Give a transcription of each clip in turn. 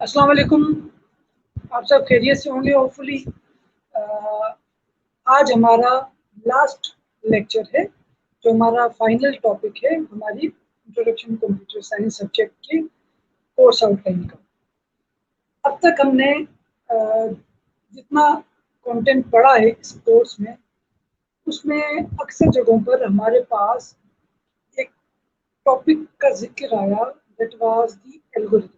अस्सलाम वालेकुम। आप सब खैरियत से होंगे होपफुली। आज हमारा लास्ट लेक्चर है, जो हमारा फाइनल टॉपिक है हमारी इंट्रोडक्शन कंप्यूटर साइंस सब्जेक्ट के कोर्स आउटलाइन का। अब तक हमने जितना कंटेंट पढ़ा है इस कोर्स में, उसमें अक्सर जगहों पर हमारे पास एक टॉपिक का जिक्र आया, दैट वाज द एल्गोरिथम।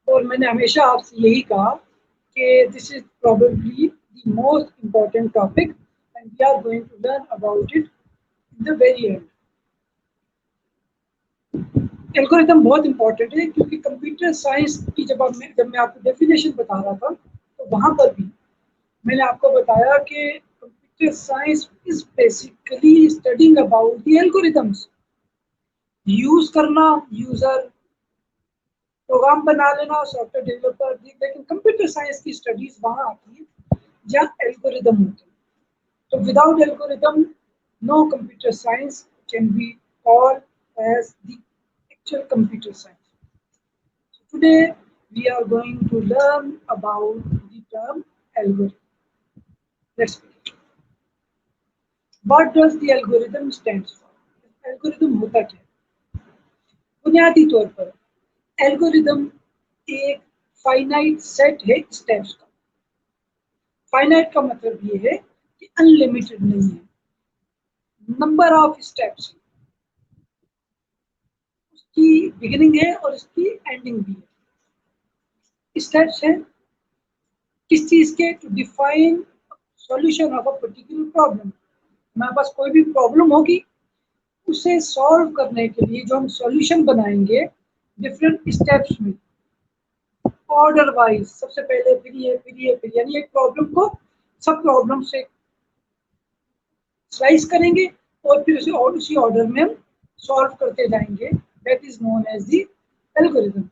और मैंने हमेशा आपसे यही कहा कि this is probably the most important topic and we are going to learn about it in the very end. Algorithm बहुत इंपॉर्टेंट है क्योंकि कंप्यूटर साइंस की जब मैं आपको डेफिनेशन बता रहा था, तो वहाँ पर भी मैंने आपको बताया कि computer science is basically studying about the algorithms. Use करना, यूजर प्रोग्राम बना लेना, सॉफ्टवेयर डेवलपर, लेकिन कंप्यूटर साइंस की स्टडीज वहाँ आती है जहाँ एल्गोरिदम होते हैं। तो without algorithm no computer science can be called as the actual computer science. Today we are going to learn about the term algorithm. Let's begin. What does the algorithm stands for? Algorithm होता क्या है? बुनियादी तौर पर algorithm एक finite set है steps का। Finite का मतलब ये है कि अनलिमिटेड नहीं है, नंबर ऑफ स्टेप्स, उसकी बिगिनिंग है और उसकी एंडिंग भी है। स्टेप्स है किस चीज के? To define solution of a particular problem. हमारे पास कोई भी प्रॉब्लम होगी, उसे सॉल्व करने के लिए जो हम सॉल्यूशन बनाएंगे डिफरेंट स्टेप्स में, ऑर्डर वाइज, सबसे पहले फिर ये फिर ये फिर, यानी एक प्रॉब्लम को सब प्रॉब्लम से स्लाइस करेंगे और फिर उसे और उसी ऑर्डर में हम सॉल्व करते जाएंगे। That is known as the algorithm.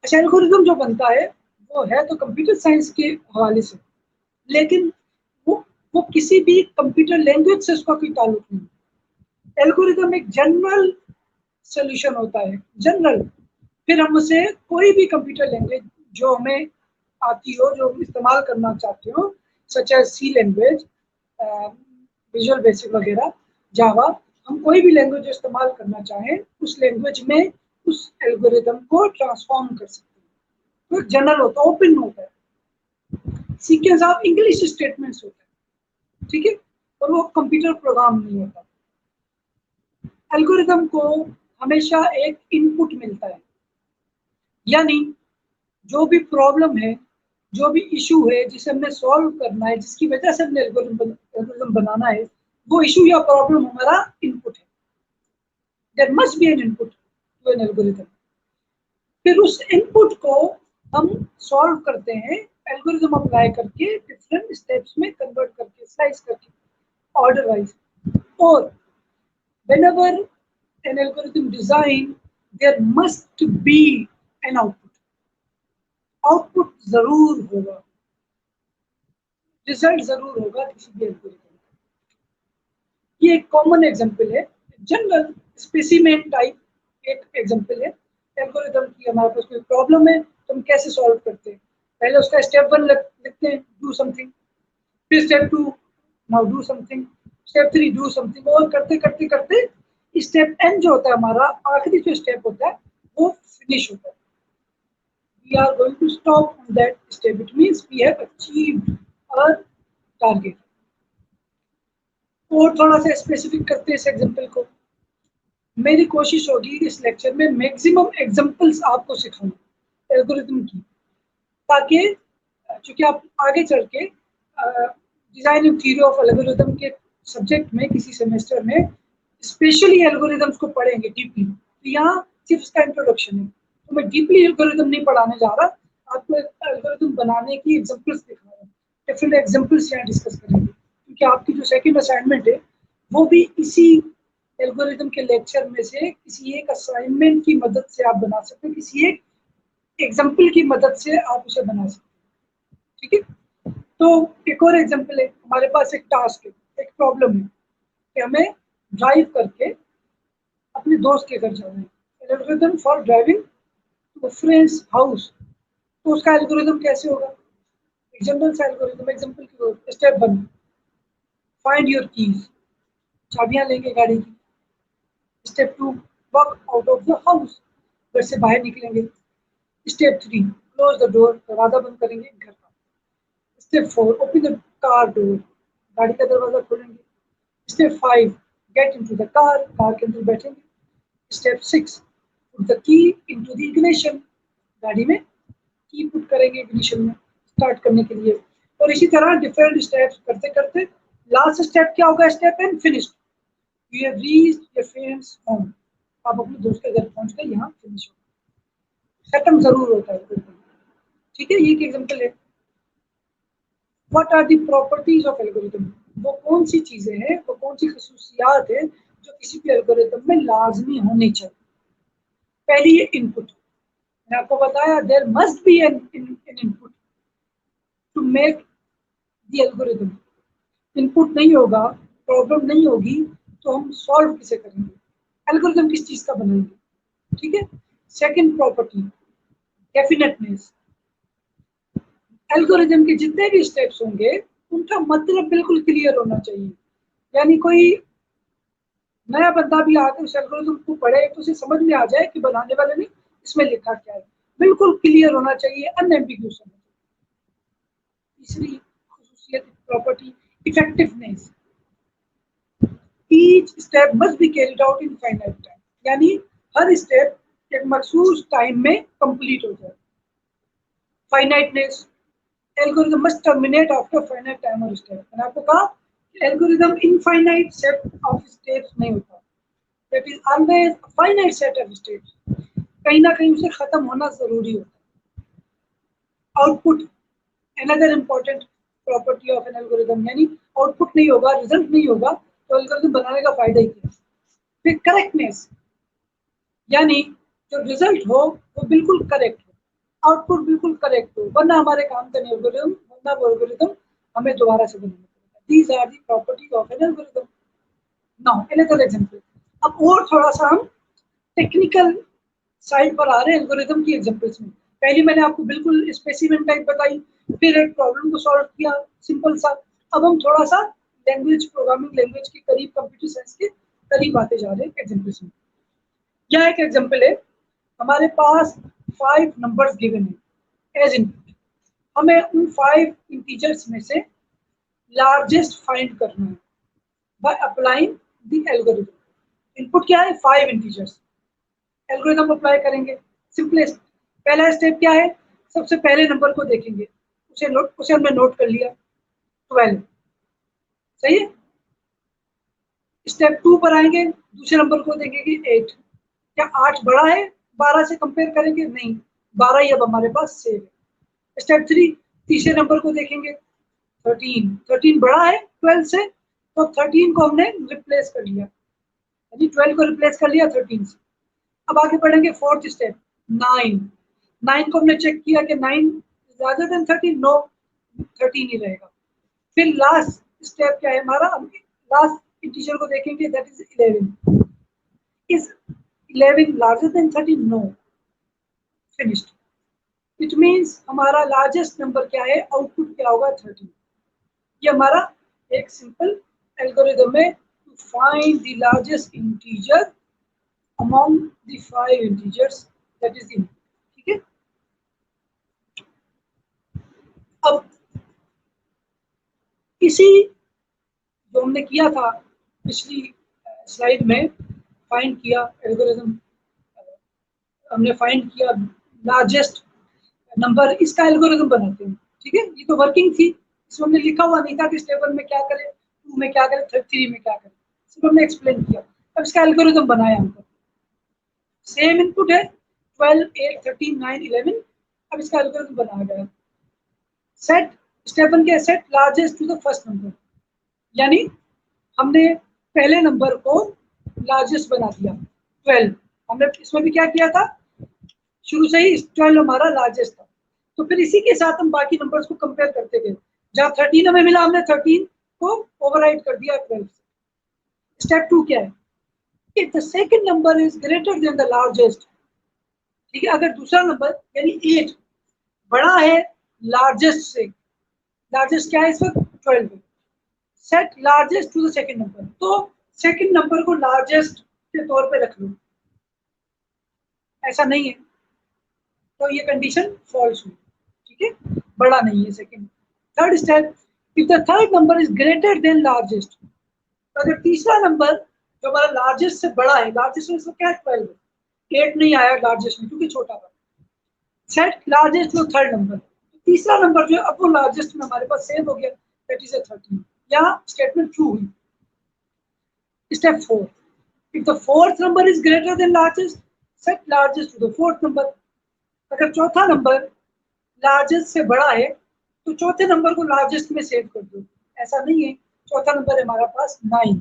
अच्छा, एल्गोरिथम जो बनता है वो है तो कंप्यूटर साइंस के हवाले से, लेकिन वो किसी भी कंप्यूटर लैंग्वेज से उसका कोई ताल्लुक नहीं। एल्गोरिथम एक जनरल सोल्यूशन होता है, जनरल। फिर हम उसे कोई भी कंप्यूटर लैंग्वेज जो हमें आती हो, जो हम इस्तेमाल करना चाहते हो, सच एज सी लैंग्वेज, विजुअल बेसिक वगैरह, जावा, हम कोई भी लैंग्वेज इस्तेमाल करना चाहें, उस लैंग्वेज में उस एल्गोरिथम को ट्रांसफॉर्म कर सकते हैं। तो जनरल होता है, ओपन होता है, सीक्वेंस ऑफ इंग्लिश स्टेटमेंट्स होता है, ठीक है, और वो कंप्यूटर प्रोग्राम नहीं होता। एल्गोरिथम को हमेशा एक इनपुट मिलता है, यानी जो भी प्रॉब्लम है, जो भी इशू है जिसे हमने सॉल्व करना है, जिसकी वजह से हमने एल्गोरिथम बनाना है, वो इशू या प्रॉब्लम हमारा इनपुट है। There must be an input to an algorithm. फिर उस इनपुट को हम सॉल्व करते हैं एल्गोरिथम अप्लाई करके, डिफरेंट स्टेप्स में कन्वर्ट करके, स्लाइस करके, ऑर्डर वाइज। और whenever an algorithm design, there must be an output. Output जरूर होगा, रिजल्ट जरूर होगा किसी भी एल्गोरिथम का। ये एक कॉमन एग्जांपल है, जनरल स्पेसिमेन टाइप एक एग्जांपल है एल्गोरिथम की। हमारे पास कोई प्रॉब्लम है तो हम कैसे सॉल्व करते हैं? पहले उसका स्टेप 1 लिखते हैं, डू समथिंग, फिर step 2, now do something, step 3, do something, और करते करते करते स्टेप एन जो होता है हमारा आखिरी जो स्टेप होता है वो फिनिश होता है। We are going to stop on that step. It means we have achieved our target. और थोड़ा सा स्पेसिफिक करते हैं इस एग्जांपल को। मेरी कोशिश होगी इस लेक्चर में मैक्सिमम एग्जांपल्स आपको सिखाऊं एल्गोरिथम की, ताकि चूंकि आप आगे चल के डिजाइनिंग थ्योरी ऑफ एल्गोरिथम के सब्जेक्ट में किसी सेमेस्टर में स्पेशली एल्गोरिथम्स को पढ़ेंगे डीपली, तो यहाँ सिर्फ इसका इंट्रोडक्शन है। तो मैं डीपली एल्गोरिथम नहीं पढ़ाने जा रहा, आपको एल्गोरिथम बनाने की एग्जांपल्स दिखा रहा हूँ। डिफरेंट एग्जांपल्स यहाँ डिस्कस करेंगे, क्योंकि आपकी जो सेकंड असाइनमेंट है वो भी इसी एल्गोरिथम के लेक्चर में से किसी एक असाइनमेंट की मदद से आप बना सकते हैं, किसी एक एग्जाम्पल की मदद से आप उसे बना सकते हैं, ठीक है। तो एक और एग्जाम्पल है, हमारे पास एक टास्क है, एक प्रॉब्लम है कि हमें ड्राइव करके अपने दोस्त के घर जाना है। Algorithm for driving to a friend's house तो उसका एल्गोरिदम कैसे होगा? जनरल सा एल्गोरिदम एग्जांपल की हो, स्टेप 1 फाइंड योर कीज, चाबियां लेंगे गाड़ी की। Step 2 walk out of the house, घर से बाहर निकलेंगे। स्टेप 3 क्लोज द डोर, दरवाजा बंद करेंगे घर का। Step 4 open the car door, गाड़ी का दरवाजा खोलेंगे। Step 5 get into the car, car के अंदर बैठेंगे। Step 6 put the key into the ignition, गाड़ी में की पुट करेंगे इग्निशन में स्टार्ट करने के लिए। और इसी तरह डिफरेंट स्टेप्स करते करते लास्ट स्टेप क्या होगा? Step and finished, you have reached your friends home, आप अपने दोस्त के घर पहुंच गए, यहाँ फिनिश हो, खत्म जरूर होता है। ठीक है, ये एक एग्जांपल है। What are the properties of algorithm, वो कौन सी चीजें हैं, वो कौन सी खसूसियात है जो किसी भी एल्गोरिथम में लाजमी होनी चाहिए। पहली है इनपुट, मैंने आपको बताया there must be an input to make the algorithm. Input नहीं होगा, प्रॉब्लम नहीं होगी, तो हम सॉल्व किसे करेंगे? एल्गोरिथम किस चीज का बनाएंगे? ठीक है। सेकंड प्रॉपर्टी डेफिनेटनेस, एल्गोरिथम के जितने भी स्टेप्स होंगे उनका मतलब बिल्कुल क्लियर होना चाहिए। यानी कोई नया बंदा भी आकर उस एल्गोरिथम को पढ़े तो उसे समझ में आ जाए कि बनाने वाले ने इसमें लिखा क्या है, बिल्कुल क्लियर होना चाहिए, अनएम्बिग्यूअस होना चाहिए। तीसरी खसूसियत property effectiveness, each step must be carried out in finite time, यानी हर स्टेप एक मखसूस टाइम में कंप्लीट हो जाए। Finiteness, algorithm must terminate after finite time और स्टेप। मैंने आपको कहा algorithm infinite set of steps नहीं होता, that is always a finite set of steps, कहीं ना कहीं उसे खत्म होना जरूरी होता है। Output, another important property of an algorithm, यानी आउटपुट नहीं होगा, रिजल्ट नहीं होगा, तो एल्गोरिथम बनाने का फायदा ही क्या? फिर करेक्टनेस, यानी जो रिजल्ट हो वो बिल्कुल करेक्ट हो, आउटपुट बिल्कुल करेक्ट हो, वरना हमारे काम का नहीं एल्गोरिथम, वरना वो एल्गोरिथम हमें दोबारा से बनाना पड़ेगा। These are the properties of an algorithm. Now another example, अब और थोड़ा सा हम टेक्निकल साइड पर आ रहे हैं एल्गोरिथम की एग्जांपल्स में। पहले मैंने आपको बिल्कुल स्पेसिमेन टाइप बताई, फिर एक प्रॉब्लम को सॉल्व किया सिंपल सा। अब हम थोड़ा सा लैंग्वेज, प्रोग्रामिंग लैंग्वेज के करीब, कंप्यूटर साइंस के करीब आते जा रहे हैं एग्जांपल्स में। यह एक एग्जांपल है, हमारे पास 5 नंबर्स गिवन है एज इनपुट, हमें उन 5 इंटीजर्स में से लार्जेस्ट फाइंड करना है by applying the algorithm. Input क्या है? 5 इंटीजर्स, एल्गोरिथम अप्लाई करेंगे। सिंपलेस्ट पहला स्टेप क्या है? सबसे पहले नंबर को देखेंगे, उसे हमने नोट कर लिया 12, सही है। स्टेप 2 पर आएंगे, दूसरे नंबर को देखेंगे 8, क्या 8 बड़ा है 12 से कंपेयर करेंगे? नहीं, 12 ही अब हमारे पास सेव है। स्टेप 3 तीसरे नंबर को देखेंगे 13, 13 बड़ा है 12 से, तो 13 को हमने रिप्लेस कर लिया, यानी 12 को रिप्लेस कर लिया 13 से। अब आगे बढ़ेंगे फोर्थ स्टेप 9, 9 को हमने चेक किया कि 9 ज्यादा देन 13, नो 13 ही रहेगा। फिर लास्ट स्टेप क्या है हमारा? लास्ट इंटीजर को देखेंगे, that is 11, is 11 larger than 13? No, finished. Which means हमारा लार्जेस्ट नंबर क्या है, आउटपुट क्या होगा? 13। ये हमारा एक सिंपल एल्गोरिथम है to find the largest integer among the 5 integers, that is the. ठीक है, अब इसी जो हमने किया था पिछली स्लाइड में, फाइंड किया एल्गोरिथम, हमने फाइंड किया लार्जेस्ट नंबर, इसका एल्गोरिथम बनाते हैं। ठीक है, ये तो वर्किंग थी, इसमें हमने लिखा हुआ नहीं था कि टेबल में क्या करें, 2 में क्या करें, 3 में क्या करें, सिर्फ हमने एक्सप्लेन किया। अब इसका एल्गोरिथम बनाया हमको, सेम इनपुट है 12, 8, 13, 9, 11, अब इसका एल्गोरिथम बनाया गया। सेट स्टेप 1 क्या? Set largest to the first number, यानी हमने पहले नंबर को लार्जेस्ट बना दिया 12। हमने इसमें भी क्या किया था, शुरू से ही 12 हमारा लार्जेस्ट था, तो फिर इसी के साथ हम बाकी नंबर्स को कंपेयर करते गए। जहां 13 हमें मिला, हमने 13 को ओवरराइड कर दिया 12 से। स्टेप 2 क्या है? If the second number is greater than the largest, ठीक है, अगर दूसरा नंबर यानी 8 बड़ा है लार्जेस्ट से, लार्जेस्ट क्या है इस वक्त 12 है, set largest to the second number, तो सेकंड नंबर को लार्जेस्ट के तौर पे रख लो, ऐसा नहीं है तो ये कंडीशन फॉल्स हुई, ठीक है, बड़ा नहीं है second. Third step, if the third number is greater than largest, तो अगर तीसरा नंबर जो हमारा लार्जेस्ट से बड़ा है, लार्जेस्ट में क्या है 12 है, 8 नहीं आया लार्जेस्ट में क्योंकि छोटा था, सेट लार्जेस्ट लो थर्ड नंबर, तीसरा नंबर जो है अब वो लार्जेस्ट में हमारे पास सेव हो गया, दैट इज 13, या स्टेटमेंट ट्रू हुई। Step 4, if the fourth number is greater than largest, set largest to the fourth number, अगर चौथा नंबर लार्जेस्ट से बड़ा है तो चौथे नंबर को लार्जेस्ट में सेव कर दो, ऐसा नहीं है, चौथा नंबर है हमारा पास 9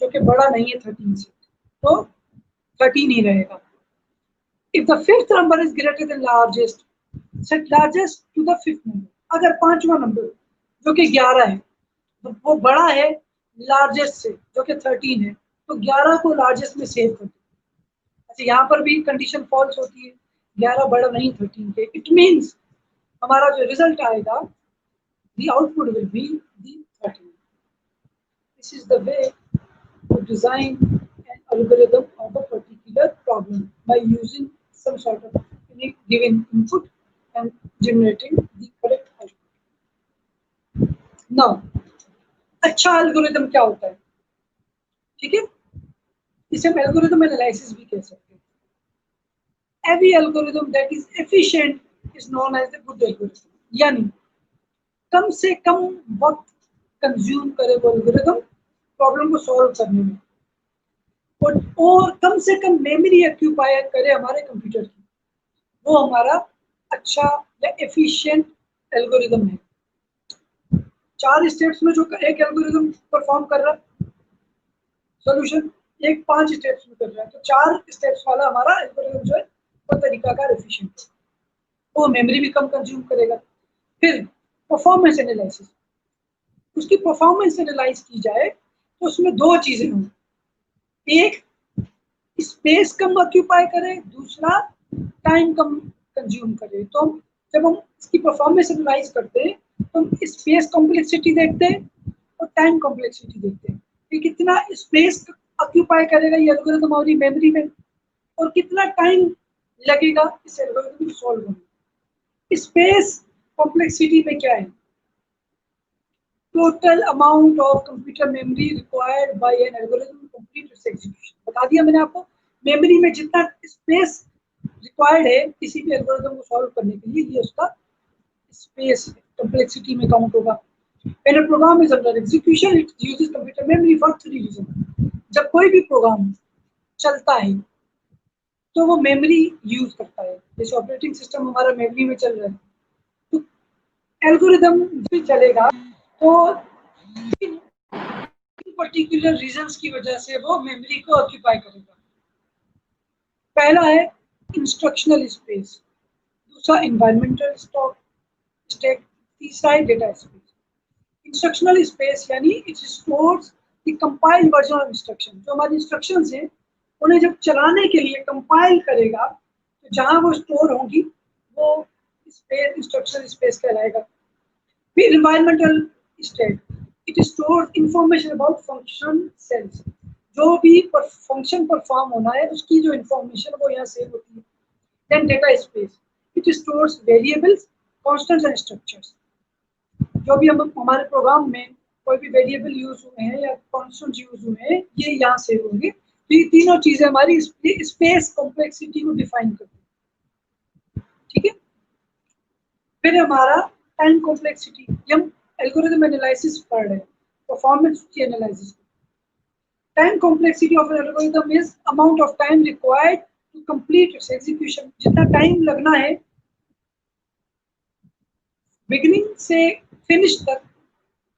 जो कि बड़ा नहीं है 13 से, तो 13 ही रहेगा। If the fifth number is greater than largest, set largest to the fifth number, अगर पांचवा नंबर जो कि 11 है तो वो बड़ा है लार्जेस्ट से जो कि 13 है, तो 11 को लार्जेस्ट में सेव कर दो। अच्छा, यहाँ पर भी कंडीशन फॉल्स होती है, 11 बड़ा नहीं 13 के, इट मीन्स हमारा जो रिजल्ट आएगा the output will be the 13. This is the way to design an algorithm of a particular problem by using some sort of any given input and generating the correct output. Now, अच्छा algorithm क्या होता है, ठीक है, इसे हम algorithm analysis भी कह सकते हैं। Every algorithm that is efficient is known as the good algorithm, यानी कम से कम वक्त कंज्यूम करे वो एल्गोरिदम प्रॉब्लम को सॉल्व करने में, और कम से कम मेमोरी ऑक्यूपाई करे हमारे कंप्यूटर की, वो हमारा अच्छा या एफिशिएंट एल्गोरिदम है। 4 स्टेप्स में जो एक एल्गोरिदम परफॉर्म कर रहा है सॉल्यूशन, एक 5 स्टेप्स में कर रहा है, तो 4 स्टेप्स वाला हमारा एल्गोरिदम जो है वो तरीकाकार एफिशिएंट है, वो मेमोरी भी कम कंज्यूम करेगा। फिर परफॉर्मेंस एनालिसिस, उसकी परफॉर्मेंस एनालाइज की जाए तो उसमें 2 चीजें होंगी, एक स्पेस कम ऑक्यूपाई करे, दूसरा टाइम कम कंज्यूम करे। तो जब हम इसकी परफॉर्मेंस एनालाइज करते हैं तो हम स्पेस कॉम्प्लेक्सिटी देखते हैं और टाइम कॉम्प्लेक्सिटी देखते हैं कि कितना स्पेस ऑक्यूपाई करेगा ये एल्गोरिथम हमारी मेमोरी में और कितना टाइम लगेगा इस एल्गोरिथम को सॉल्व होने में। स्पेस कॉम्प्लेक्सिटी में क्या है, total amount of computer memory required by an algorithm to complete its execution, बता दिया मैंने आपको, मेमोरी में जितना स्पेस रिक्वायर्ड है किसी भी एल्गोरिथम को सॉल्व करने के लिए, ये उसका स्पेस कॉम्प्लेक्सिटी में काउंट होगा। When a program is under execution, it uses computer memory for 3 reasons. जब कोई भी प्रोग्राम चलता है तो वो मेमोरी यूज करता है, जैसे ऑपरेटिंग सिस्टम हमारा मेमोरी में चल रहा है, तो एल्गोरिदम भी चलेगा तो पर्टिकुलर रीजंस की वजह से वो मेमोरी को ऑक्यूपाई करेगा। पहला है इंस्ट्रक्शनल स्पेस, दूसरा एनवायरमेंटल स्टेट, तीसरा है डेटा स्पेस। इंस्ट्रक्शनल स्पेस यानी it stores the compiled version of instruction, जो हमारी इंस्ट्रक्शंस हैं उन्हें जब चलाने के लिए कंपाइल करेगा तो जहां वो स्टोर होंगी वो स्पेस इंस्ट्रक्शनल स्पेस कहलाएगा। फिर environmental state, it stores information about function cells, जो भी फंक्शन परफॉर्म होना है उसकी जो इंफॉर्मेशन वो यहाँ सेव होती है। Then data space, it stores variables, constants and structures, जो भी हम हमारे प्रोग्राम में कोई भी वेरिएबल यूज हुए हैं या कांस्टेंट यूज हुए हैं ये यहाँ सेव होंगे। तो ये तीनों चीजें हमारी स्पेस कॉम्प्लेक्सिटी को डिफाइन करती है, ठीक है। फिर हमारा टाइम कॉम्प्लेक्सिटी, हम एल्गोरिथम एनालिसिस पढ़ रहे हैं, परफॉर्मेंस की analysis. Time complexity of an algorithm is amount of time required to complete its execution, जितना टाइम लगना है बिगिनिंग से फिनिश तक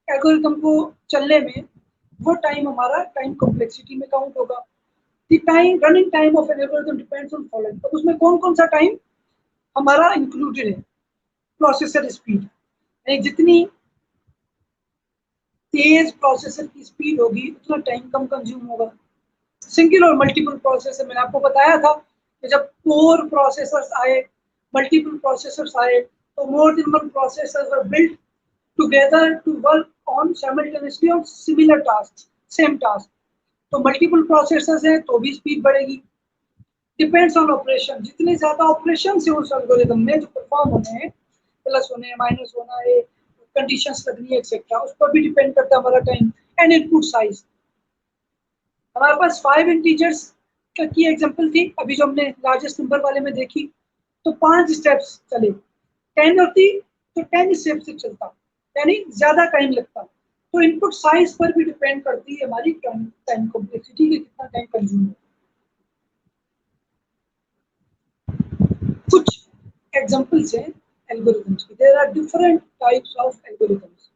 एल्गोरिथम को चलने में, वो टाइम हमारा टाइम कॉम्प्लेक्सिटी में काउंट होगा। The time running time of an algorithm depends on following, तो उसमें कौन कौन सा टाइम हमारा इंक्लूडेड है, प्रोसेसर स्पीड, जितनी तेज प्रोसेसर की स्पीड होगी उतना टाइम कम कंज्यूम होगा। सिंगल और मल्टीपल प्रोसेसर, मैंने आपको बताया था कि जब कोर प्रोसेसर्स आए, मल्टीपल प्रोसेसर्स आए, तो more than one processors were built together to work on simultaneously on similar tasks, same task. तो मल्टीपल प्रोसेसर्स हैं तो भी स्पीड बढ़ेगी. डिपेंड्स ऑन ऑपरेशन, जितने ज्यादा ऑपरेशन से उस एल्गोरिदम में जो परफॉर्म होने हैं, प्लस होने हैं, माइनस होना है, कंडीशंस लगनी है एक्सेट्रा, उस पर भी डिपेंड करता है हमारा टाइम एंड इनपुट साइज. हमारे पास 5 इंटीजर्स की एग्जांपल थी अभी जो हमने लार्जेस्ट नंबर वाले में देखी, तो 5 स्टेप्स चले. 10 होती तो 10 स्टेप से चलता, यानी ज्यादा टाइम लगता. तो इनपुट साइज पर भी डिपेंड करती है हमारी टाइम कॉम्प्लेक्सिटी की, कितना टाइम कंज्यूम है. कुछ एग्जांपल्स हैं एल्गोरिथम्स की. There are different types of algorithms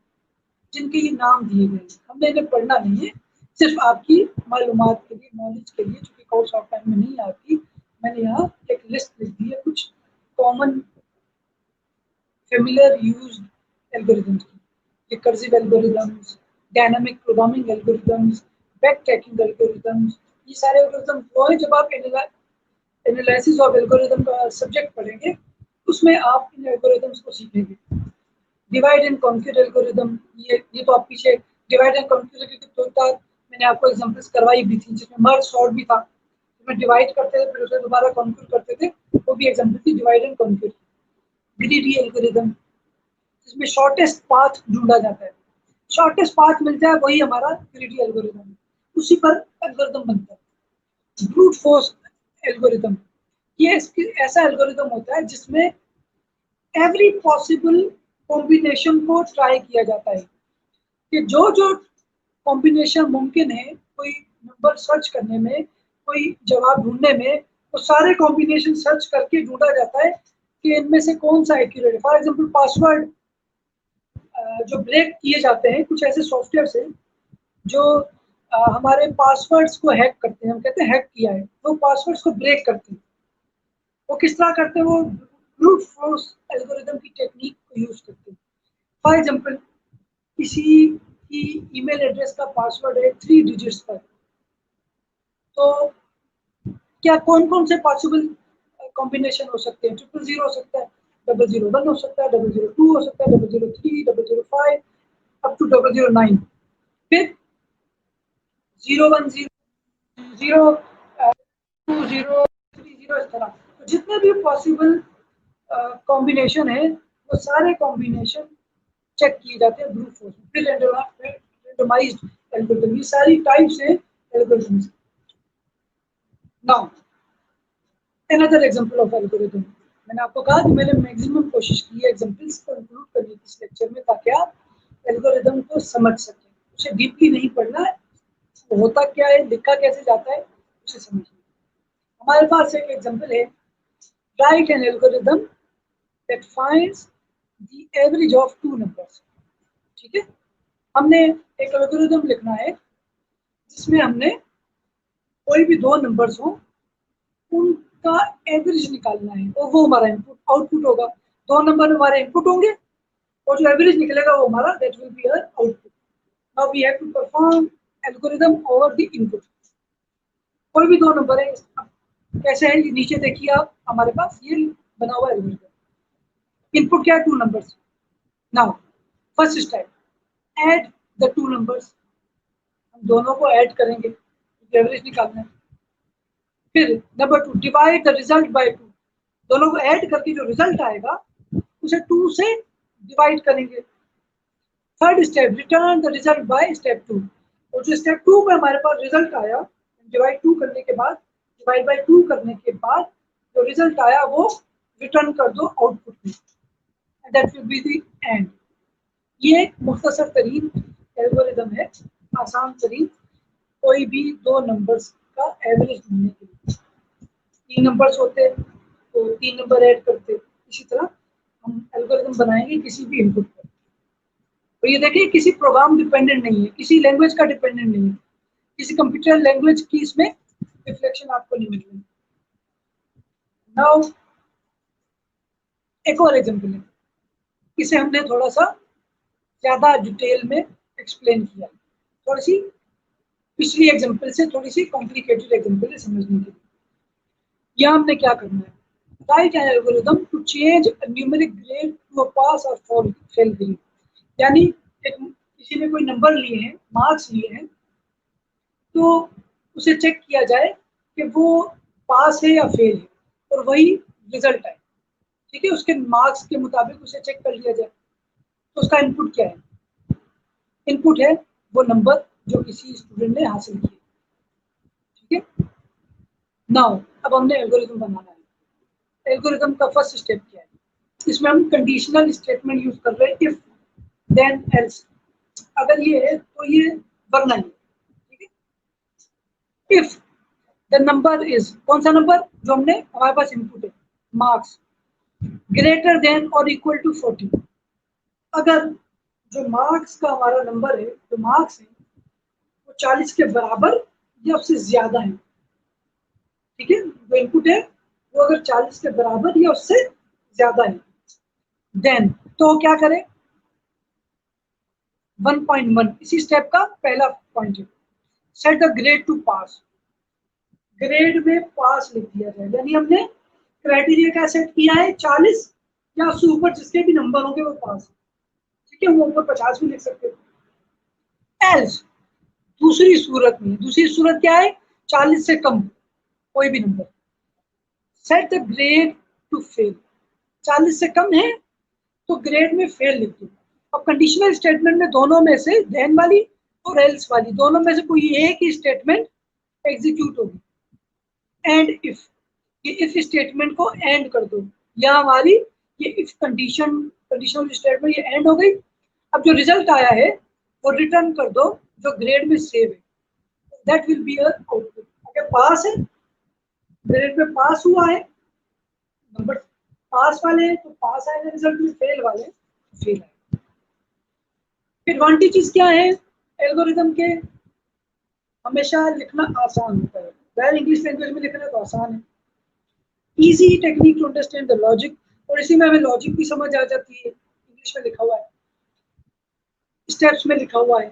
जिनके ये नाम दिए गए हैं. हमने इन्हें पढ़ना नहीं है, सिर्फ आपकी मालूमात के लिए, नॉलेज के लिए, चूंकि कोर्स ऑफ टाइम में नहीं आती, मैंने यहाँ एक लिस्ट लिख दी है कुछ common familiar used algorithms, recursive algorithms, dynamic programming algorithms, backtracking algorithms. ये सारे algorithms वो है जब आप एनालिसिस ऑफ एल्गोरिथम का सब्जेक्ट पढ़ेंगे उसमें आप इन एल्गोरिथम्स को सीखेंगे. डिवाइड एंड कॉन्क्यूर एल्गोरिथम, ये तो आप पीछे डिवाइड एंड कॉन्क्यूर के तो मैंने आपको एग्जांपल्स करवाई भी थी, जिसमें मर्ज सॉर्ट भी था, जिसमें डिवाइड करते थे फिर उसे दोबारा कॉन्क्यूर करते थे, वो भी एग्जांपल थी divide and conquer. Greedy algorithm, जिसमें शॉर्टेस्ट पाथ ढूंढा जाता है, शॉर्टेस्ट पाथ मिल जाए वही हमारा ग्रीडी एल्गोरिथम है, उसी पर एल्गोरिथम बनता है. ब्रूट फोर्स एल्गोरिथम, ये ऐसा एल्गोरिथम होता है जिसमें एवरी पॉसिबल कॉम्बिनेशन को ट्राई किया जाता है कि जो जो कॉम्बिनेशन मुमकिन है कोई नंबर सर्च करने में, कोई जवाब ढूंढने में, वो सारे कॉम्बिनेशन सर्च करके ढूंढा जाता है कि इनमें से कौन सा एक्यूरेट है. फॉर एग्जांपल पासवर्ड जो ब्रेक किए जाते हैं, कुछ ऐसे सॉफ्टवेयर हैं जो हमारे पासवर्ड्स को हैक करते हैं, हम कहते हैं हैक किया है, वो पासवर्ड्स को ब्रेक करते हैं. वो किस तरह करते हैं, वो ब्रूट फोर्स एल्गोरिथम की टेक्निक को यूज करते हैं. फॉर एग्जांपल किसी की ईमेल एड्रेस का पासवर्ड है 3 डिजिट्स पर, तो क्या कौन कौन से पॉसिबल कॉम्बिनेशन हो सकते हैं. 000 हो सकता है, 001 हो सकता है, 002 हो सकता है, 003, 005 अप टू 009. फिर 010, 020, 30, इस तरह तो जितने भी पॉसिबल कॉम्बिनेशन है वो सारे कॉम्बिनेशन चेक किए जाते हैं ब्रूट फोर्स में. फिर रैंडमाइज्ड एल्गोरिथम, ये सारी टाइप्स हैं algorithms. Now another example of algorithm. मैंने आपको कहा कि मैंने मैक्सिमम कोशिश की है एग्जांपल्स को इंक्लूड करने की इस लेक्चर में, ताकि आप एल्गोरिथम को समझ सकें. उसे डीपली नहीं पढ़ना है, होता क्या है, लिखा कैसे जाता है, उसे समझिए. हमारे पास एक एग्जांपल है, right an algorithm that finds the average of 2 numbers. ठीक है, हमने एक एल्गोरिथम लिखना है जिसमें हमने कोई भी 2 नंबर्स हो उनका एवरेज निकालना है, और वो हमारा इनपुट आउटपुट होगा. 2 नंबर हमारे इनपुट होंगे और जो एवरेज निकलेगा वो हमारा that will be our output. Now we have to perform algorithm over the input. कोई भी 2 नंबर है, कैसे है नीचे देखिए आप, हमारे पास ये बना हुआ एल्गोरिथम. इनपुट क्या है, 2 numbers. Now first step, add the 2 numbers. हम दोनों को ऐड करेंगे, एवरेज निकालना है. फिर number 2, divide the result by 2. दोनों को ऐड करके जो रिजल्ट आएगा उसे 2 से डिवाइड करेंगे. Third step, return the result by step 2. और जो स्टेप 2 में हमारे पास रिजल्ट आया, डिवाइड 2 करने के बाद, डिवाइड बाय 2 करने के बाद जो रिजल्ट आया वो रिटर्न कर दो आउटपुट में. That will be the end. ये एक मुख्तसर तरीन एल्गोरिथम है, आसान तरीन, कोई भी 2 नंबर्स का एवरेज ढूंढने के लिए. 3 नंबर्स होते तो 3 नंबर ऐड करते. इसी तरह हम एल्गोरिथम बनाएंगे किसी भी इनपुट पर. तो ये देखिए किसी प्रोग्राम डिपेंडेंट नहीं है, किसी लैंग्वेज का डिपेंडेंट नहीं है, किसी कंप्यूटर लैंग्वेज की इसमें रिफ्लेक्शन आपको नहीं मिल रही. नाउ एक और एग्जांपल है, इसे हमने थोड़ा सा ज्यादा डिटेल में एक्सप्लेन किया, थोड़ी सी पिछली एग्जांपल से थोड़ी सी कॉम्प्लिकेटेड एग्जांपल है समझने के लिए. यहाँ हमने क्या करना है, write an algorithm to change a numeric grade to a pass or fail grade. यानी किसी ने कोई नंबर लिए हैं, मार्क्स लिए हैं, तो उसे चेक किया जाए कि वो पास है या फेल है, और वही रिजल्ट आए। ठीक है, उसके मार्क्स के मुताबिक उसे चेक कर लिया जाए। तो उसका इनपुट क्या है? इनपुट है वो नंबर जो किसी स्टूडेंट ने हासिल किए। ठीक है, नाउ अब हमने एल्गोरिथम बनाना है। एल्गोरिथम का फर्स्ट स्टेप क्या है? इसमें हम कंडीशनल स्टेटमेंट यूज कर रहे हैं, इफ देन एल्स। अगर ये है तो ये, वरना ये। ठीक है, इफ द नंबर इज, कौन सा नंबर? जो हमने, हमारे पास इनपुट है मार्क्स, ग्रेटर देन और इक्वल टू 40। अगर जो मार्क्स का हमारा नंबर है, जो मार्क्स है, वो 40 के बराबर या उससे ज्यादा है। ठीक है, जो इनपुट है वो अगर 40 के बराबर या उससे ज्यादा है, देन तो क्या करें? 1.1 इसी स्टेप का पहला पॉइंट है, set the grade two pass. Grade में पास लिख दिया जाए, यानी हमने क्राइटेरिया क्या सेट किया है? 40 या उससे ऊपर जिसके भी नंबर होंगे वो पास। ठीक है, वो ऊपर 50 भी लिख सकते हो। एल्स, दूसरी सूरत क्या है? 40 से कम कोई भी number, set the grade two fail. 40 से कम है तो ग्रेड में फेल लिख दो। अब कंडीशनल स्टेटमेंट में दोनों में से, देन वाली और एल्स वाली, दोनों में से कोई एक ही स्टेटमेंट एग्जीक्यूट होगी। एंड इफ, ये इफ स्टेटमेंट को एंड कर दो, या हमारी ये इफ कंडीशनल स्टेटमेंट ये एंड हो गई। अब जो रिजल्ट आया है वो रिटर्न कर दो जो ग्रेड में सेव है, that will be a output. अगर पास है, ग्रेड में पास हुआ है, नंबर पास वाले हैं तो पास आएगा रिजल्ट में, फेल वाले तो फेल आएगा। एडवांटेजेस क्या है एल्गोरिथम के? हमेशा लिखना आसान होता है, वह इंग्लिश लैंग्वेज में लिखना तो आसान है। Easy technique to understand the logic, और इसी में हमें लॉजिक भी समझ आ जाती है, इंग्लिश में लिखा हुआ है, स्टेप्स में लिखा हुआ है,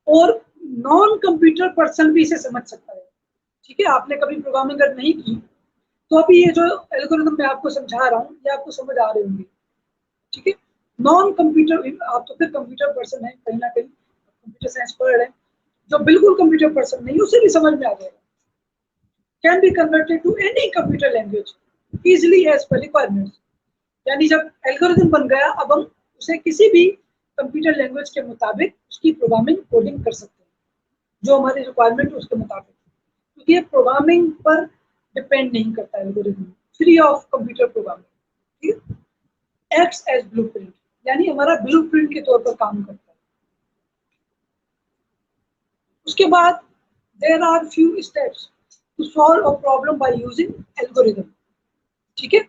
और नॉन कंप्यूटर पर्सन भी इसे समझ सकता है। ठीक है, आपने कभी प्रोग्रामिंग अगर नहीं की तो अभी ये जो एल्गोरिथम मैं आपको समझा रहा हूँ ये आपको समझ आ रहे होंगे। ठीक है, नॉन कंप्यूटर, आप तो फिर कंप्यूटर पर्सन है, कहीं ना कहीं कंप्यूटर साइंस पढ़ रहे हैं, जो बिल्कुल कंप्यूटर पर्सन नहीं उसे भी समझ में आ जाएगा। Can be converted to any computer language easily as per requirements. यानी जब एल्गोरिथम बन गया, अब हम उसे किसी भी कंप्यूटर लैंग्वेज के मुताबिक उसकी प्रोग्रामिंग कोडिंग कर सकते हैं, जो हमारी रिक्वायरमेंट है उसके मुताबिक, क्योंकि ये प्रोग्रामिंग पर डिपेंड नहीं करता है algorithm, free of computer programming. Acts as blueprint, यानी हमारा ब्लूप्रिंट के तौर पर काम करता है। उसके बाद there are few steps to solve a problem by using algorithm. ठीक है,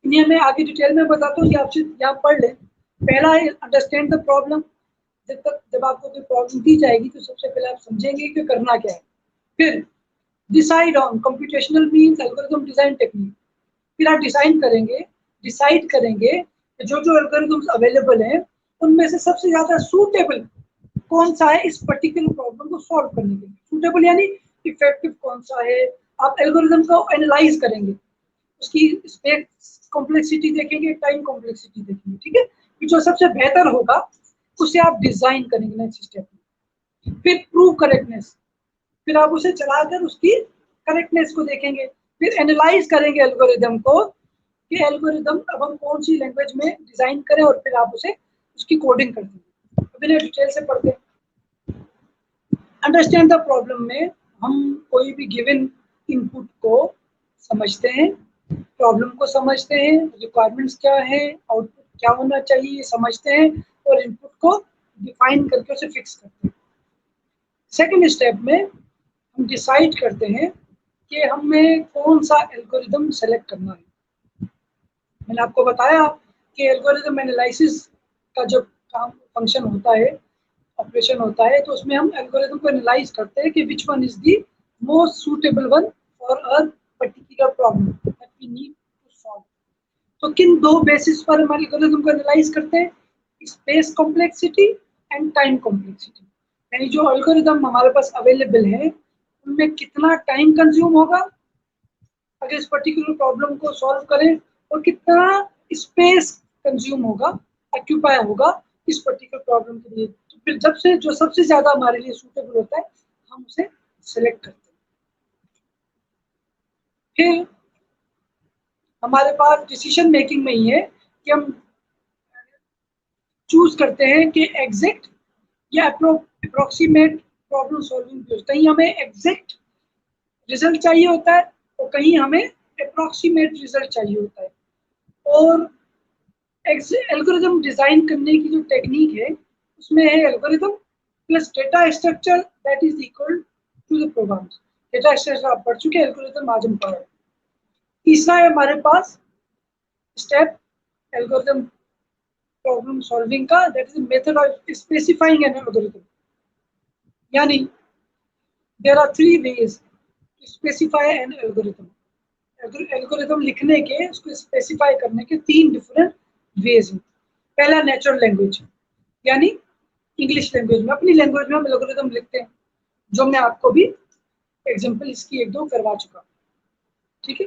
इन्हें मैं आगे डिटेल में बताता हूँ, ये आपसे यहाँ पढ़ लें। पहला है अंडरस्टैंड द प्रॉब्लम। जब आपको कोई प्रॉब्लम दी जाएगी तो सबसे पहले आप समझेंगे कि करना क्या है। फिर decide on computational means algorithm design technique. फिर आप डिसाइड करेंगे कि जो जो एल्गोरिथम्स अवेलेबल हैं उनमें से सबसे ज्यादा सूटेबल कौन सा है इस पर्टिकुलर प्रॉब्लम को सॉल्व करने के लिए। सूटेबल यानी इफेक्टिव कौन सा है। आप एल्गोरिथम को एनालाइज करेंगे, उसकी स्पेस कॉम्प्लेक्सिटी देखेंगे, टाइम कॉम्प्लेक्सिटी देखेंगे। ठीक है, जो सबसे बेहतर होगा उसे आप डिजाइन करेंगे नेक्स्ट स्टेप में। फिर प्रूव करेक्टनेस, फिर आप उसे चलाकर उसकी करेक्टनेस को देखेंगे। फिर एनालाइज करेंगे एल्गोरिथम को कि एल्गोरिथम अब हम कौन सी लैंग्वेज में डिजाइन करें, और फिर आप उसे उसकी कोडिंग कर देंगे। अब इन्हें डिटेल से पढ़ते हैं। अंडरस्टैंड द प्रॉब्लम में हम कोई भी गिवन इनपुट को समझते हैं, प्रॉब्लम को समझते हैं, रिक्वायरमेंट्स क्या है, आउटपुट क्या होना चाहिए समझते हैं, और इनपुट को डिफाइन करके उसे फिक्स करते हैं। सेकेंड स्टेप में हम डिसाइड करते हैं कि हमें कौन सा एल्गोरिथम सेलेक्ट करना है। मैंने आपको बताया कि एल्गोरिथम एनालिसिस का जो काम फंक्शन होता है, ऑपरेशन होता है, तो उसमें हम एल्गोरिथम को एनालाइज करते हैं कि which one is the most suitable one for a particular problem that we need to solve. तो किन दो बेसिस पर हम एल्गोरिथम को एनालाइज करते हैं? Space complexity and time complexity. यानी जो एल्गोरिथम हमारे पास अवेलेबल है उनमें कितना टाइम कंज्यूम होगा, अगर इस पर्टिकुलर प्रॉब्लम को सॉल्व करें और कितना स्पेस कंज्यूम होगा, ऑक्यूपाई होगा इस पर्टिकुलर प्रॉब्लम के लिए। तो फिर जब से जो सबसे ज्यादा हमारे लिए सूटेबल होता है हम उसे सेलेक्ट करते हैं। फिर हमारे पास डिसीजन मेकिंग में ही है कि हम चूज करते हैं कि एग्जैक्ट या अप्रोक्सीमेट प्रॉब्लम सॉल्विंग। कहीं हमें एग्जैक्ट रिजल्ट चाहिए होता है और कहीं हमें अप्रोक्सीमेट रिजल्ट चाहिए होता है। और एल्गोरिथम डिजाइन करने की जो टेक्निक है उसमें है algorithm plus data structure that is equal to the program. Data structure आप पढ़ चुके हैं, एल्गोरिथम आज हम पढ़ रहे हैं। तीसरा है हमारे पास स्टेप एल्गोरिथम प्रॉब्लम सॉल्विंग का, that is method of specifying an algorithm. यानी there are 3 ways to specify an algorithm. Algorithm लिखने के, उसको स्पेसिफाई करने के 3 डिफरेंट वेज हैं। पहला नेचुरल लैंग्वेज, यानी इंग्लिश लैंग्वेज में, अपनी लैंग्वेज में हम एल्गोरिथम लिखते हैं, जो मैं आपको भी एग्जांपल इसकी 1-2 करवा चुका। ठीक है,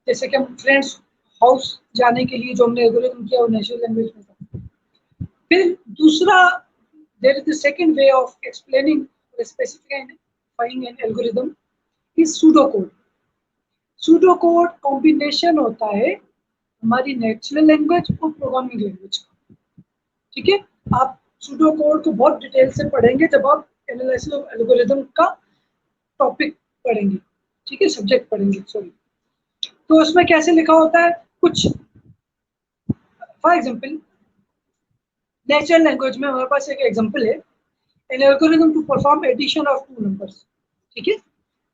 जैसे कि हम फ्रेंड्स हाउस जाने के लिए जो हमने एल्गोरिथम किया वो नेचुरल लैंग्वेज में था। फिर दूसरा, there is the second way of explaining और specifying an algorithm is pseudo code. Pseudo code combination होता है हमारी नेचुरल लैंग्वेज और प्रोग्रामिंग लैंग्वेज का। ठीक है, आप सूडो कोड को बहुत डिटेल से पढ़ेंगे जब आप एनालिसिस ऑफ एल्गोरिथम का टॉपिक पढ़ेंगे। ठीक है, सब्जेक्ट पढ़ेंगे, सॉरी। तो उसमें कैसे लिखा होता है कुछ, फॉर एग्जांपल नेचुरल लैंग्वेज में हमारे पास एक एग्जांपल है, an algorithm to perform addition of 2 numbers. ठीक है,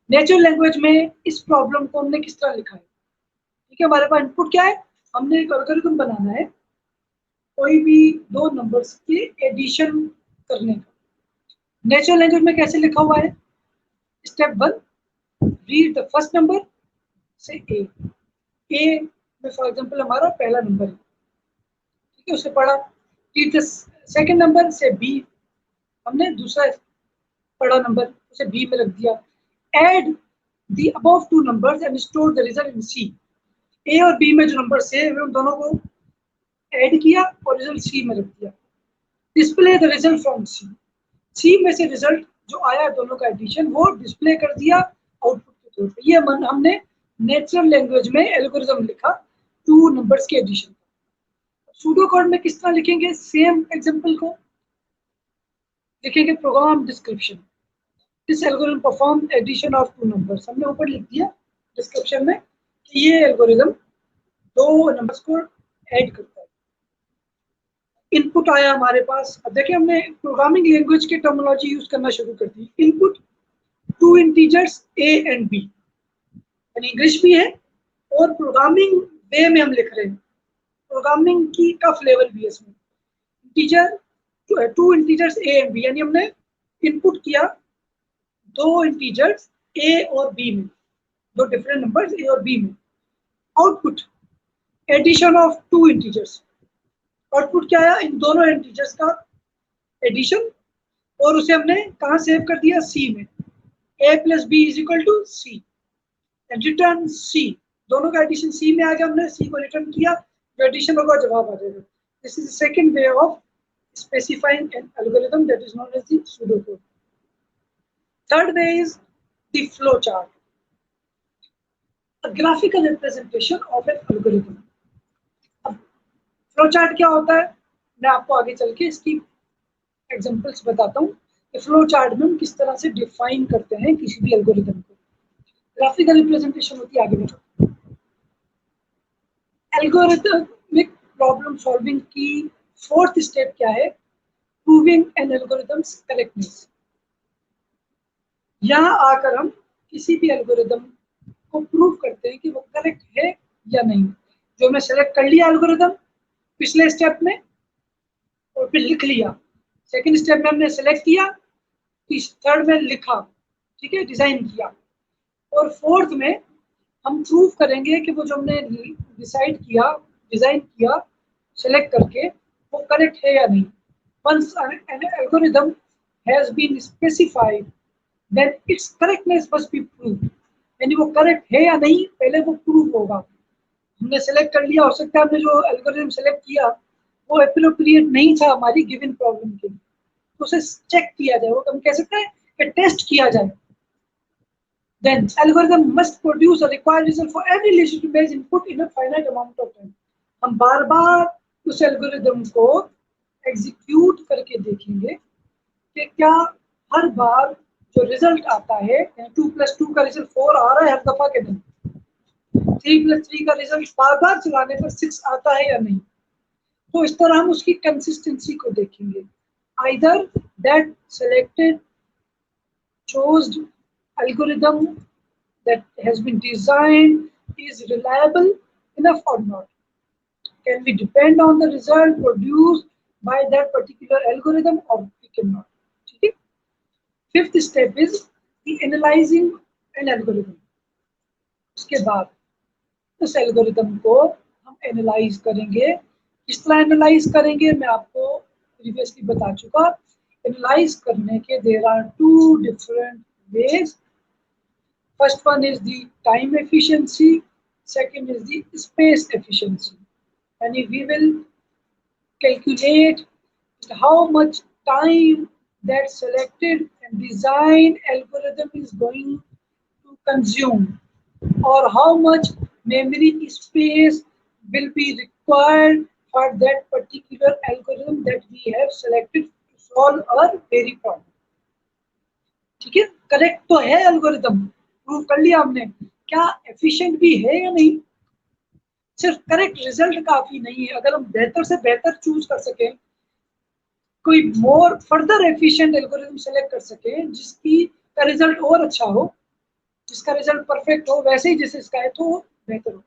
नेचुरल लैंग्वेज में इस प्रॉब्लम को हमने किस तरह लिखा है। ठीक है, हमारे पास इनपुट क्या है, हमने एक एल्गोरिथम बनाना है कोई भी 2 नंबर्स की एडिशन करने का। नेचुरल लैंग्वेज में कैसे लिखा हुआ है, step 1, read the first number से ए में फॉर एग्जांपल हमारा पहला नंबर है। ठीक है, उसे पढ़ा। रीड द सेकंड नंबर से बी, हमने दूसरा पढ़ा नंबर, उसे बी में रख दिया। Add the above 2 numbers and store the result in C. A और बी में जो नंबर है उन दोनों को ऐड किया और रिजल्ट सी में रख दिया। डिस्प्ले द रिजल्ट फ्रॉम सी, सी में से रिजल्ट जो आया दोनों का एडिशन वो डिस्प्ले कर दिया आउटपुट के तौर पे। ये हमने नेचुरल लैंग्वेज में एल्गोरिथम लिखा 2 नंबर्स के एडिशन। सूडो कोड में किस तरह लिखेंगे, सेम एग्जांपल को लिखेंगे program description, this algorithm perform addition of 2 numbers. हमने ऊपर लिख दिया डिस्क्रिप्शन में कि ये एल्गोरिथम 2 नंबर्स को ऐड करता है। इनपुट आया हमारे पास। अब देखिए हमने प्रोग्रामिंग लैंग्वेज की टर्मिनोलॉजी यूज करना शुरू कर दी। Input 2 integers A and B, यानी इंग्लिश भी है और प्रोग्रामिंग वे में हम लिख रहे हैं, प्रोग्रामिंग की का फ्लेवर भी है इसमें। Integer 2 integers A and B, यानी हमने इनपुट किया 2 इंटीजर्स ए और बी में, 2 डिफरेंट नंबर्स ए और बी में। Output addition of 2 integers, output क्या आया, इन दोनों इंटीजर्स का एडिशन, और उसे हमने कहाँ सेव कर दिया, सी में। a plus B is equal to C and return C, दोनों का एडिशन सी में आ गया, हमने सी को रिटर्न किया, जो एडिशन होगा जवाब आ जाएगा। This is the second way of specifying an algorithm that is known as the pseudocode. Third way is the flowchart, a graphical representation of an algorithm. अब flowchart क्या होता है, मैं आपको आगे चल के इसकी एग्जांपल्स बताता हूँ कि flowchart में हम किस तरह से डिफाइन करते हैं किसी भी एल्गोरिथम को। ग्राफिकल रिप्रेजेंटेशन होती है, आगे बढ़ो। एल्गोरिथमिक प्रॉब्लम सॉल्विंग की 4th स्टेप क्या है, प्रूविंग एन एल्गोरिथम्स करेक्टनेस। यहाँ आकर हम किसी भी एल्गोरिथम को प्रूव करते हैं कि वो करेक्ट है या नहीं। जो हमने सेलेक्ट कर लिया एल्गोरिथम पिछले स्टेप में और फिर लिख लिया, सेकंड स्टेप में हमने सेलेक्ट किया, थर्ड में लिखा, ठीक है, डिजाइन किया, और फोर्थ में हम प्रूव करेंगे कि वो जो हमने डिसाइड किया, डिजाइन किया सेलेक्ट करके, वो करेक्ट है या नहीं। Once an algorithm has been specified, then its correctness must be proved. यानी वो करेक्ट है या नहीं पहले वो प्रूव होगा। हमने सेलेक्ट कर लिया, हो सकता है हमने जो एल्गोरिथम सेलेक्ट किया वो एप्रोप्रिएट नहीं था हमारी गिवन प्रॉब्लम के लिए, तो उसे चेक किया जाए, वो हम कह सकते हैं कि टेस्ट किया जाए। Then algorithm must produce a required result for every legitimate input in a finite amount of time. हम बार बार उस एल्गोरिदम को एग्जीक्यूट करके देखेंगे कि क्या हर बार जो रिजल्ट आता है 2+2 का रिजल्ट 4 आ रहा है हर दफा के दिन, 3+3 का रिजल्ट बार बार चलाने पर 6 आता है या नहीं। तो इस तरह हम उसकी कंसिस्टेंसी को देखेंगे। Either that selected chosen algorithm that has been designed is reliable enough or not. Can we depend on the result produced by that particular algorithm or we cannot? Okay? Fifth step is the analyzing an algorithm. उसके बाद उस algorithm को हम analyse करेंगे। किस तरह analyse करेंगे मैं आपको प्रीवियसली बता चुका। एनालाइज करने के there are 2 different ways. First one is the time efficiency, second is the space efficiency. And if we will calculate how much time that selected and designed algorithm is going to consume, or how much memory space will be required for that particular algorithm that we have selected to solve our query problem. ठीक है, correct तो है algorithm, prove कर लिया हमने, क्या efficient भी है या नहीं। सिर्फ करेक्ट रिजल्ट काफी नहीं है, अगर हम बेहतर से बेहतर चूज कर सकें, कोई मोर फर्दर एफिशिएंट एल्गोरिथम सेलेक्ट कर सकें जिसकी का रिजल्ट और अच्छा हो, जिसका रिजल्ट परफेक्ट हो वैसे ही जैसे इसका है, तो बेहतर हो।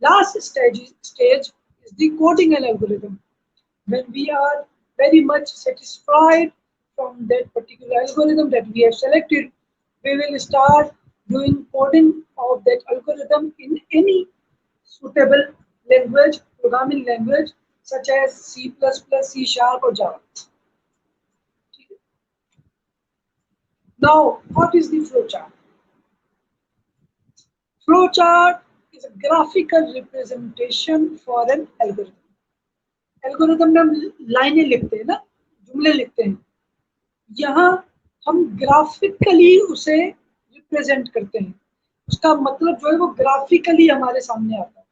Last stage is the coding an algorithm. When we are very much satisfied from that particular algorithm that we have selected, we will start doing coding of that algorithm in any suitable language, programming language such as C++, C# or Java. Now, what is the flowchart? Flowchart is a graphical representation for an algorithm. Algorithm में हम लाइनें लिखते हैं ना, जुमले लिखते हैं, यहाँ हम ग्राफिकली उसे रिप्रेजेंट करते हैं। उसका मतलब जो है वो ग्राफिकली हमारे सामने आता है।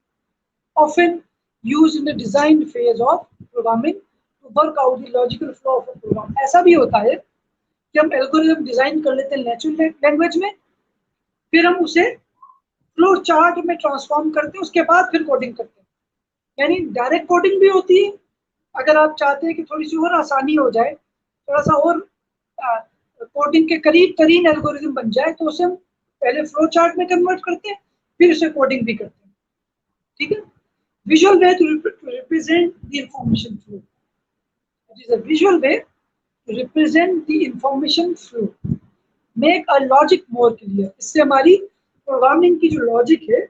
Often used in the design phase of programming to work out the logical flow of a program. ऐसा भी होता है कि हम एल्गोरिथम डिजाइन कर लेते हैं नेचुरल लैंग्वेज में, फिर हम उसे फ्लो चार्ट में ट्रांसफॉर्म करते हैं, उसके बाद फिर कोडिंग करते हैं। यानी डायरेक्ट कोडिंग भी होती है, अगर आप चाहते हैं कि थोड़ी सी और आसानी हो जाए, थोड़ा सा और कोडिंग के करीब तरीन एल्गोरिथम बन जाए, तो उसे हम पहले फ्लो चार्ट में कन्वर्ट करते हैं, फिर उसे कोडिंग भी करते हैं। ठीक है, visual way to represent the information flow. It is a visual way to represent the information flow, make a logic more clear. इससे हमारी प्रोग्रामिंग की जो लॉजिक है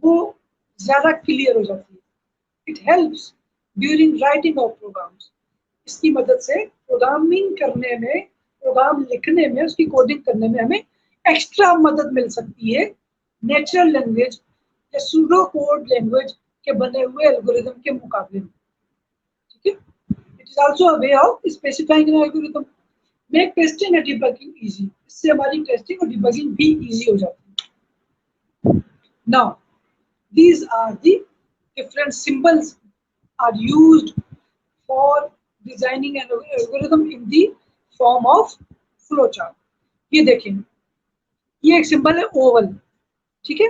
वो ज्यादा क्लियर हो जाती है। It helps during writing of programs. इसकी मदद से प्रोग्रामिंग करने में, प्रोग्राम लिखने में, उसकी कोडिंग करने में हमें एक्स्ट्रा मदद मिल सकती है नेचुरल लैंग्वेज या सूडो कोड लैंग्वेज के बने हुए एल्गोरिथम के मुकाबले में। ठीक है, it is also a way of specifying an algorithm, make testing and debugging easy. इससे हमारी टेस्टिंग और डिबगिंग भी इजी हो जाती है। Now these are the different symbols are used for designing an algorithm in the form of flowchart. ये देखें, ये एक सिंबल है ओवल। ठीक है,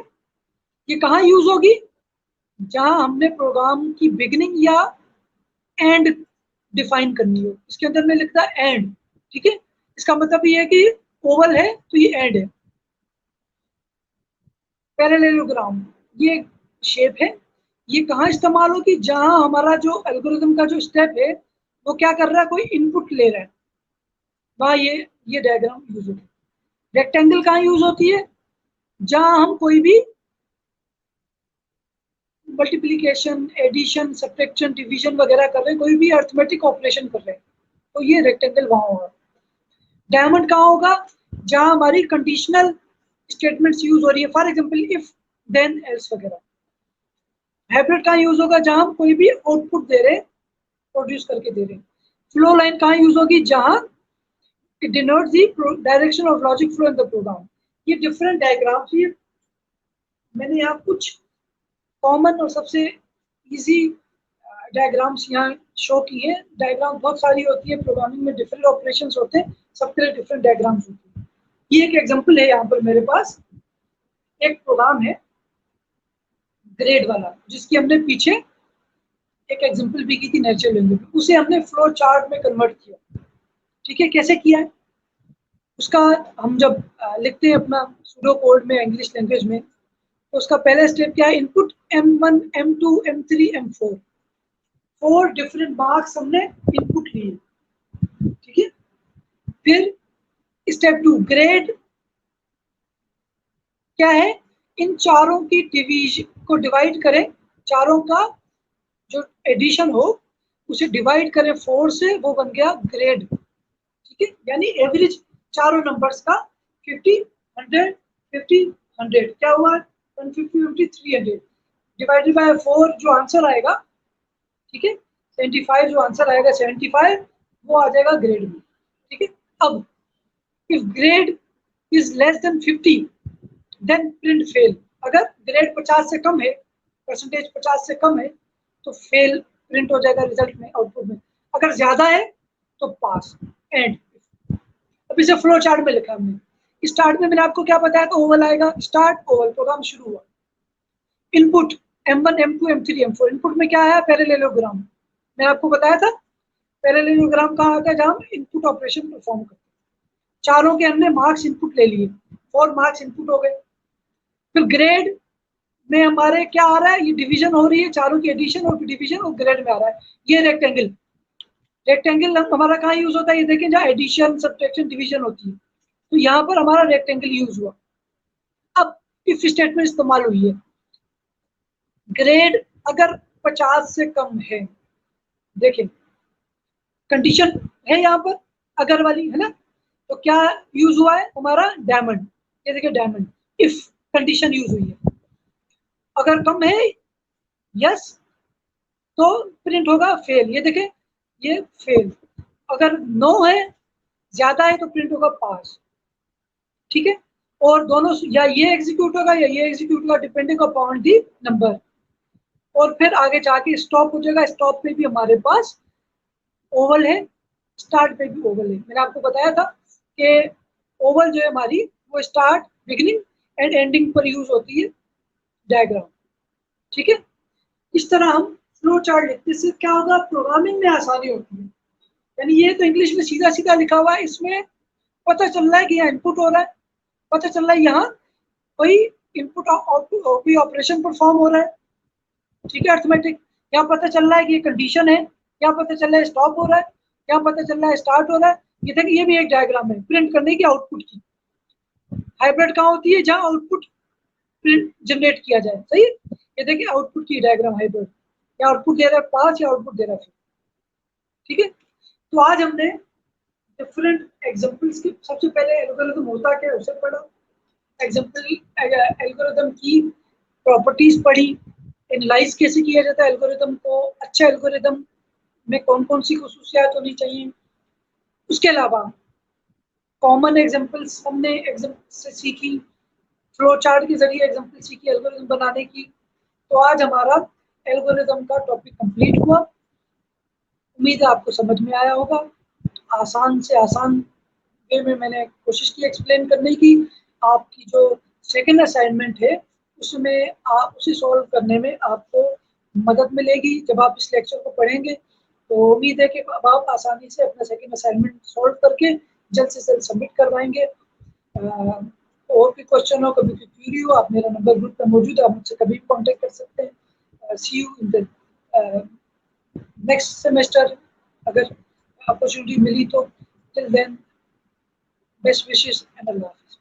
ये कहाँ यूज होगी, जहां हमने प्रोग्राम की बिगिनिंग या एंड डिफाइन करनी हो। इसके अंदर में लिखता है एंड। ठीक है, इसका मतलब ये है कि ओवल है तो ये एंड है। पैरेललोग्राम ये शेप है, ये कहाँ इस्तेमाल होगी, जहां हमारा जो एल्गोरिथम का जो स्टेप है वो क्या कर रहा है, कोई इनपुट ले रहा है, वहां ये डायग्राम यूज होती है। रेक्टेंगल कहाँ यूज होती है, जहां हम कोई भी मल्टीप्लिकेशन, एडिशन, सब्ट्रैक्शन, डिवीजन वगैरह कर रहे हैं, कोई भी अर्थमेटिक ऑपरेशन कर रहे हैं, तो ये रेक्टेंगल वहां होगा। डायमंड कहाँ होगा, जहां हमारी कंडीशनल स्टेटमेंट्स यूज हो रही है, for example if then else वगैरह। हाइब्रिड कहाँ यूज होगा, जहां हम कोई भी आउटपुट दे रहे हैं, प्रोड्यूस करके दे रहे हैं। फ्लो लाइन कहाँ यूज होगी, जहां it denotes the direction of logic flow in the program. ये डिफरेंट डायग्राम्स, ये मैंने यहाँ कुछ कॉमन और सबसे इजी डायग्राम्स यहाँ शो किए हैं। डायग्राम बहुत सारी होती है प्रोग्रामिंग में, डिफरेंट ऑपरेशंस होते हैं, सबके लिए डिफरेंट डायग्राम्स होते हैं। ये एक एग्जांपल है यहाँ पर मेरे पास, एक प्रोग्राम है ग्रेड वाला, जिसकी हमने पीछे एक एग्जांपल भी की थी नेचुरल लैंग्वेज में, उसे हमने फ्लो चार्ट में कन्वर्ट किया। ठीक है, कैसे किया है उसका, हम जब लिखते हैं अपना सूडो कोड में इंग्लिश लैंग्वेज में, तो उसका पहला स्टेप क्या है, input M1 M2 M3 M4, 4 different marks हमने इनपुट लिए। ठीक है, फिर स्टेप 2 ग्रेड क्या है, इन चारों की डिवीजन को डिवाइड करें, चारों का जो एडिशन हो उसे डिवाइड करें 4 से, वो बन गया ग्रेड। ठीक है, यानी एवरेज चारों नंबर्स का 50 100 50 100 क्या हुआ, 150 50 300 डिवाइडेड बाय 4 जो आंसर आएगा, ठीक है 75 जो आंसर आएगा 75, वो आ जाएगा ग्रेड में। ठीक है, अब if grade is less than 50 then print fail. अगर ग्रेड 50 से कम है, परसेंटेज 50 से कम है, तो फेल प्रिंट हो जाएगा रिजल्ट में, आउटपुट में। अगर ज्यादा है तो पास एंड। अब इसे फ्लो चार्ट में लिखा हमने। स्टार्ट में मैंने आपको क्या बताया था, ओवल आएगा, स्टार्ट ओवल, प्रोग्राम शुरू हुआ। Input M1 M2 M3 M4, input में क्या आया, पैरेललोग्राम। मैंने आपको बताया था पैरेललोग्राम कहाँ आता है, जहां हम इनपुट ऑपरेशन परफॉर्म करते हैं। चारों के हमने मार्क्स इनपुट ले लिए, 4 मार्क्स इनपुट हो गए। फिर ग्रेड में हमारे क्या आ रहा है, ये डिवीजन हो रही है, चारों की एडिशन और डिवीजन और ग्रेड में आ रहा है। ये रेक्टेंगल, रेक्टेंगल हमारा कहाँ यूज होता है, ये देखें जहाँ एडिशन सब्ट्रैक्शन डिवीजन होती है, तो यहाँ पर हमारा रेक्टेंगल यूज हुआ। अब इफ स्टेटमेंट इस्तेमाल हुई है, ग्रेड अगर 50 से कम है, देखें कंडीशन है यहाँ पर अगर वाली है ना, तो क्या यूज हुआ है हमारा डायमंड। ये देखिए डायमंड, इफ कंडीशन यूज हुई है। अगर कम है यस, तो प्रिंट होगा फेल। ये देखें ये फेल। अगर नो है, ज्यादा है, तो प्रिंट होगा पास। ठीक है, और दोनों या ये एग्जीक्यूट होगा या ये एग्जीक्यूट होगा, डिपेंडिंग अपॉन दी नंबर। और फिर आगे जाके स्टॉप हो जाएगा। स्टॉप पे भी हमारे पास ओवल है, स्टार्ट पे भी ओवल है। मैंने आपको बताया था कि ओवल जो है हमारी, वो स्टार्ट बिगिनिंग एंड एंडिंग पर यूज होती है डायग्राम। ठीक है, इस तरह हम फ्लो चार्ट लिखने से क्या होगा, प्रोग्रामिंग में आसानी होती है। यानी ये तो इंग्लिश में सीधा सीधा लिखा हुआ है, इसमें पता चल रहा है कि यहाँ इनपुट हो रहा है, पता चल रहा है यहाँ कोई इनपुट आउटपुट कोई ऑपरेशन परफॉर्म हो रहा है। ठीक है, अर्थमेटिक। यहाँ पता चल रहा है कि ये कंडीशन है, यहाँ पता चल रहा है स्टॉप हो रहा है, यहाँ पता चल रहा है स्टार्ट हो रहा है। ये देखिए ये भी एक डायग्राम है प्रिंट करने की आउटपुट की। हाइब्रिड कहाँ होती है, जहाँ आउटपुट प्रिंट जनरेट किया जाए। सही, ये देखिए आउटपुट की डायग्राम हाइब्रिड, या आउटपुट दे रहा है 5 या आउटपुट दे रहा है। ठीक है, तो आज हमने डिफरेंट एग्जांपल्स की, सबसे पहले एल्गोरिथम होता क्या है उसे पढ़ा, एग्जांपल एल्गोरिथम की प्रॉपर्टीज पढ़ी, एनालाइज कैसे किया जाता है एल्गोरिथम को, अच्छा एल्गोरिथम में कौन कौन सी खसूसियात होनी चाहिए। उसके अलावा कॉमन एग्जांपल्स हमने एग्जांपल से सीखी, फ्लो चार्ट के जरिए एग्जांपल सीखी एल्गोरिथम बनाने की। तो आज हमारा एल्गोरिथम का टॉपिक कंप्लीट हुआ। उम्मीद है आपको समझ में आया होगा। आसान से आसान वे में मैंने कोशिश की एक्सप्लेन करने की। आपकी जो सेकंड असाइनमेंट है उसमें आप उसे सॉल्व करने में आपको मदद मिलेगी जब आप इस लेक्चर को पढ़ेंगे। तो उम्मीद है कि अब आप आसानी से अपना सेकंड असाइनमेंट सॉल्व करके जल्द से जल्द सबमिट करवाएंगे। और भी क्वेश्चन हो, कभी कोई क्वेरी हो, आप मेरा नंबर ग्रुप पर मौजूद है, आप मुझसे कभी भी कॉन्टेक्ट कर सकते हैं। See you in the next semester, अगर अपॉर्चुनिटी मिली तो। Till then, best wishes and Allah Hafiz.